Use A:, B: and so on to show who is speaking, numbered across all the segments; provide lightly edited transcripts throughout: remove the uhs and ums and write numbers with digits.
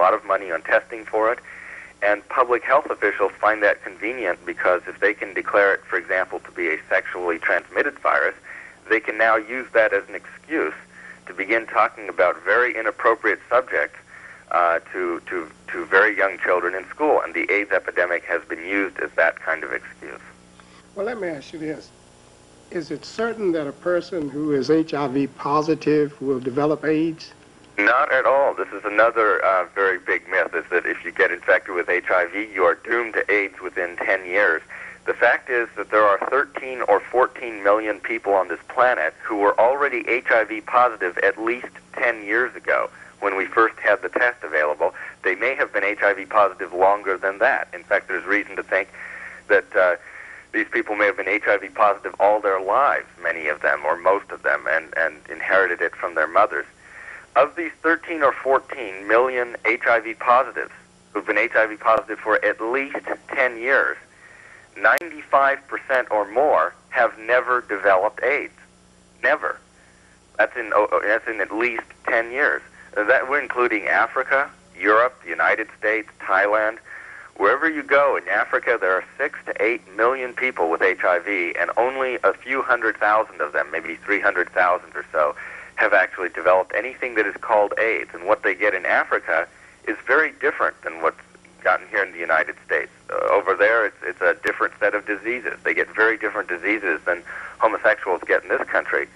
A: lot of money on testing for it, and public health officials find that convenient because if they can declare it, for example, to be a sexually transmitted virus, they can now use that as an excuse to begin talking about very inappropriate subjects to very young children in school, and the AIDS epidemic has been used as that kind of excuse.
B: Well, let me ask you this. Is it certain that a person who is HIV positive will develop AIDS?
A: Not at all. This is another very big myth, is that if you get infected with HIV, you are doomed to AIDS within 10 years. The fact is that there are 13 or 14 million people on this planet who were already HIV positive at least 10 years ago when we first had the test available. They may have been HIV positive longer than that. In fact, there's reason to think that these people may have been HIV positive all their lives, many of them, or most of them, and inherited it from their mothers. Of these 13 or 14 million HIV positives who've been HIV positive for at least 10 years, 95% or more have never developed AIDS. Never. That's in at least 10 years. That we're including Africa, Europe, the United States, Thailand. Wherever you go in Africa, there are 6 to 8 million people with HIV, and only a few 100,000 of them, maybe 300,000 or so, have actually developed anything that is called AIDS. And what they get in Africa is very different than what's gotten here in the United States. Over there, it's a different set of diseases. They get very different diseases than homosexuals get in this country.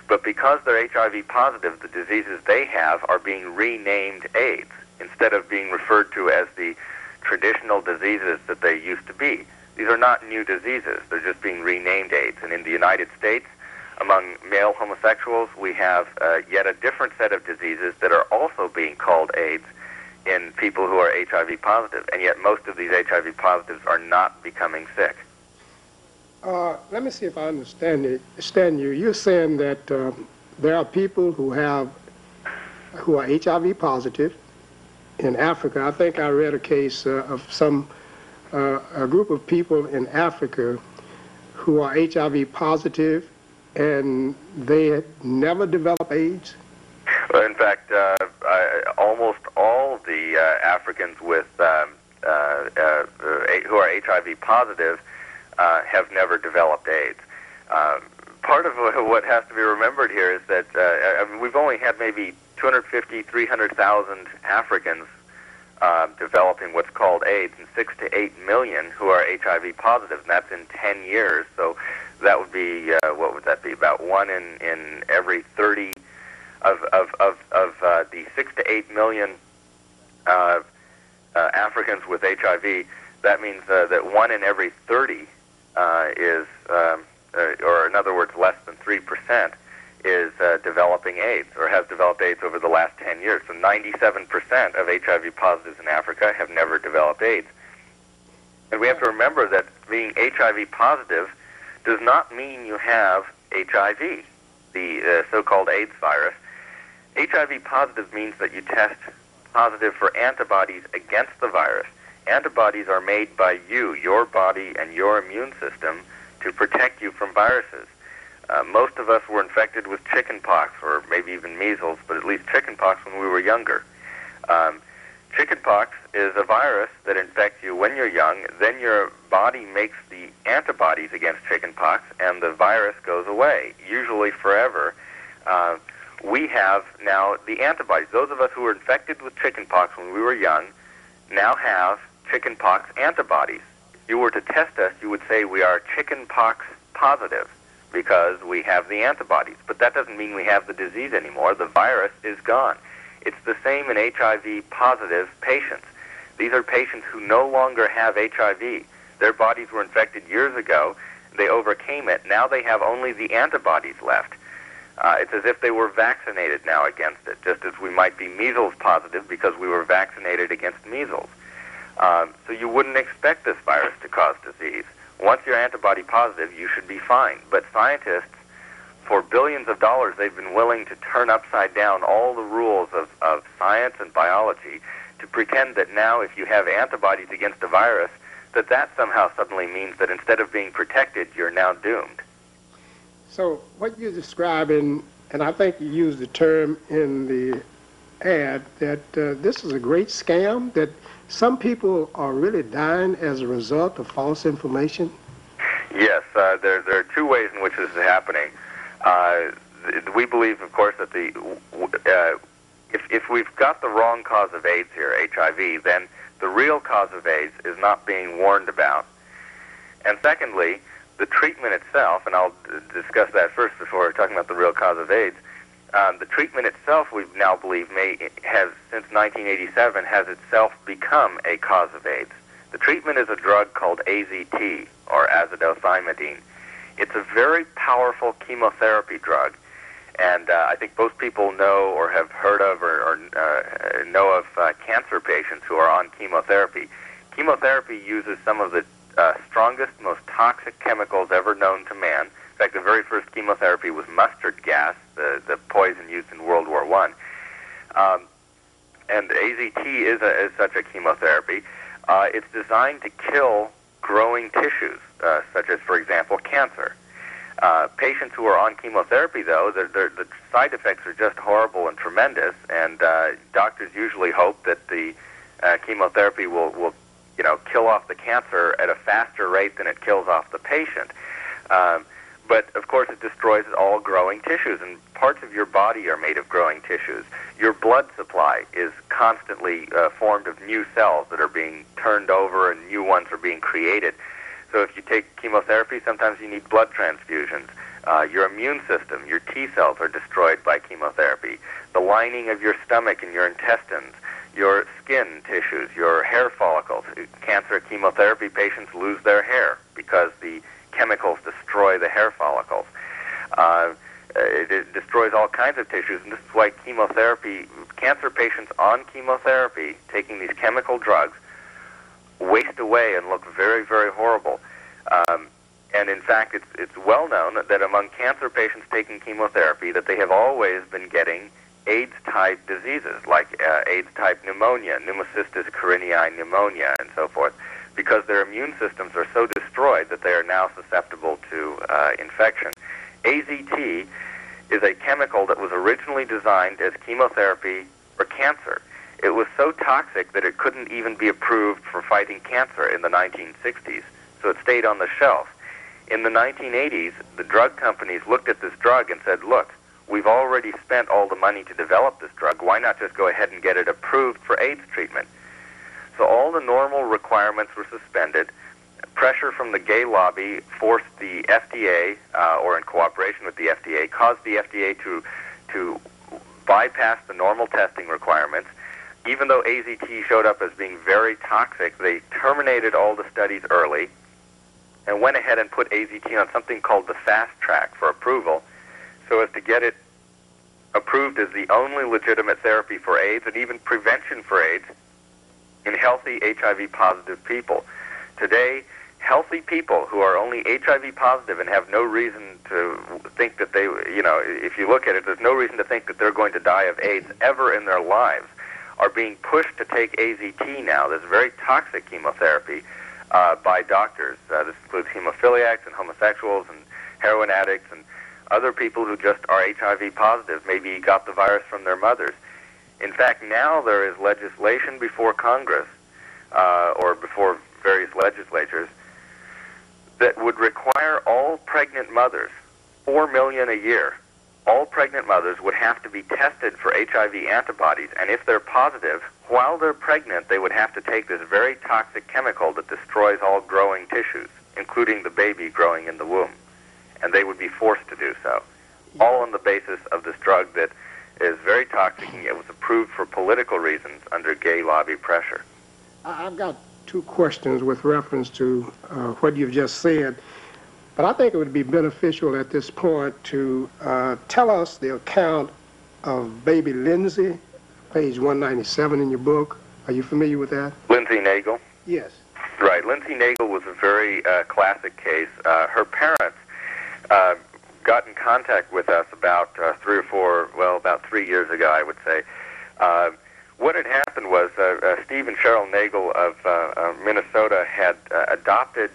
A: But because they're HIV positive, the diseases they have are being renamed AIDS instead of being referred to as the traditional diseases that they used to be. These are not new diseases. They're just being renamed AIDS. And in the United States, among male homosexuals, we have yet a different set of diseases that are also being called AIDS in people who are HIV positive, and yet most of these HIV positives are not becoming sick.
B: Let me see if I understand you. You're saying that there are people who are HIV positive in Africa. I think I read a case of a group of people in Africa who are HIV positive and they had never developed AIDS.
A: Well, in fact, almost all the Africans with who are HIV positive have never developed AIDS. Part of what has to be remembered here is that I mean, we've only had maybe 250, 300,000 Africans developing what's called AIDS, and 6 to 8 million who are HIV positive, and that's in 10 years. So that would be, what would that be, about 1 in every 30 of the 6 to 8 million Africans with HIV. That means that 1 in every 30 is, or in other words, less than 3%, is developing AIDS or has developed AIDS over the last 10 years. So 97% of HIV positives in Africa have never developed AIDS. And we have to remember that being HIV positive does not mean you have HIV, the so-called AIDS virus. HIV positive means that you test positive for antibodies against the virus. Antibodies are made by you, your body, and your immune system to protect you from viruses. Most of us were infected with chickenpox, or maybe even measles, but at least chickenpox when we were younger. Chickenpox is a virus that infects you when you're young. Then your body makes the antibodies against chickenpox, and the virus goes away, usually forever. We have now the antibodies. Those of us who were infected with chickenpox when we were young now have chickenpox antibodies. If you were to test us, you would say we are chickenpox positive because we have the antibodies. But that doesn't mean we have the disease anymore. The virus is gone. It's the same in HIV positive patients. These are patients who no longer have HIV. Their bodies were infected years ago. They overcame it. Now they have only the antibodies left. It's as if they were vaccinated now against it, just as we might be measles positive because we were vaccinated against measles. So you wouldn't expect this virus to cause disease. Once you're antibody positive, you should be fine. But scientists, for billions of dollars, they've been willing to turn upside down all the rules of science and biology to pretend that now if you have antibodies against a virus, that somehow suddenly means that instead of being protected, you're now doomed.
B: So what you're describing, and I think you used the term in the add that this is a great scam, that some people are really dying as a result of false information?
A: Yes, there are two ways in which this is happening. We believe, of course, that if we've got the wrong cause of AIDS here, HIV, then the real cause of AIDS is not being warned about. And secondly, the treatment itself, and I'll discuss that first before talking about the real cause of AIDS, the treatment itself, we now believe, has, since 1987, has itself become a cause of AIDS. The treatment is a drug called AZT, or azidothymidine. It's a very powerful chemotherapy drug, and I think most people know or have heard of or know of cancer patients who are on chemotherapy. Chemotherapy uses some of the strongest, most toxic chemicals ever known to man. In fact, the very first chemotherapy was mustard gas, the poison used in World War I. And AZT is such a chemotherapy. It's designed to kill growing tissues, such as, for example, cancer. Patients who are on chemotherapy, though, the side effects are just horrible and tremendous, and doctors usually hope that the chemotherapy will kill off the cancer at a faster rate than it kills off the patient. But, of course, it destroys all growing tissues, and parts of your body are made of growing tissues. Your blood supply is constantly formed of new cells that are being turned over, and new ones are being created. So if you take chemotherapy, sometimes you need blood transfusions. Your immune system, your T cells, are destroyed by chemotherapy. The lining of your stomach and your intestines, your skin tissues, your hair follicles. Cancer chemotherapy patients lose their hair because the chemicals destroy the hair follicles. It destroys all kinds of tissues, and this is why cancer patients on chemotherapy, taking these chemical drugs, waste away and look very, very horrible. And in fact, it's well known that among cancer patients taking chemotherapy, that they have always been getting AIDS-type diseases, like AIDS-type pneumonia, pneumocystis carinii pneumonia, and so forth, because their immune systems are so destroyed that they are now susceptible to infection. AZT is a chemical that was originally designed as chemotherapy for cancer. It was so toxic that it couldn't even be approved for fighting cancer in the 1960s, so it stayed on the shelf. In the 1980s, the drug companies looked at this drug and said, look, we've already spent all the money to develop this drug. Why not just go ahead and get it approved for AIDS treatment? So all the normal requirements were suspended. Pressure from the gay lobby forced the FDA, or in cooperation with the FDA, caused the FDA to bypass the normal testing requirements. Even though AZT showed up as being very toxic, they terminated all the studies early and went ahead and put AZT on something called the fast track for approval, so as to get it approved as the only legitimate therapy for AIDS and even prevention for AIDS in healthy HIV-positive people. Today, healthy people who are only HIV positive and have no reason to think that they, if you look at it, there's no reason to think that they're going to die of AIDS ever in their lives, are being pushed to take AZT now, this very toxic chemotherapy, by doctors. This includes hemophiliacs and homosexuals and heroin addicts and other people who just are HIV positive, maybe got the virus from their mothers. In fact, now there is legislation before Congress, or before various legislatures, that would require all pregnant mothers, 4 million a year, all pregnant mothers would have to be tested for HIV antibodies, and if they're positive, while they're pregnant, they would have to take this very toxic chemical that destroys all growing tissues, including the baby growing in the womb. And they would be forced to do so, all on the basis of this drug that is very toxic, and it was approved for political reasons under gay lobby pressure.
B: I've got two questions with reference to what you've just said, but I think it would be beneficial at this point to tell us the account of baby Lindsay, page 197 in your book. Are you familiar with that?
A: Lindsay Nagel?
B: Yes.
A: Right. Lindsay Nagel was a very classic case. Her parents got in contact with us about about 3 years ago, I would say. What had happened was Steve and Cheryl Nagel of Minnesota had adopted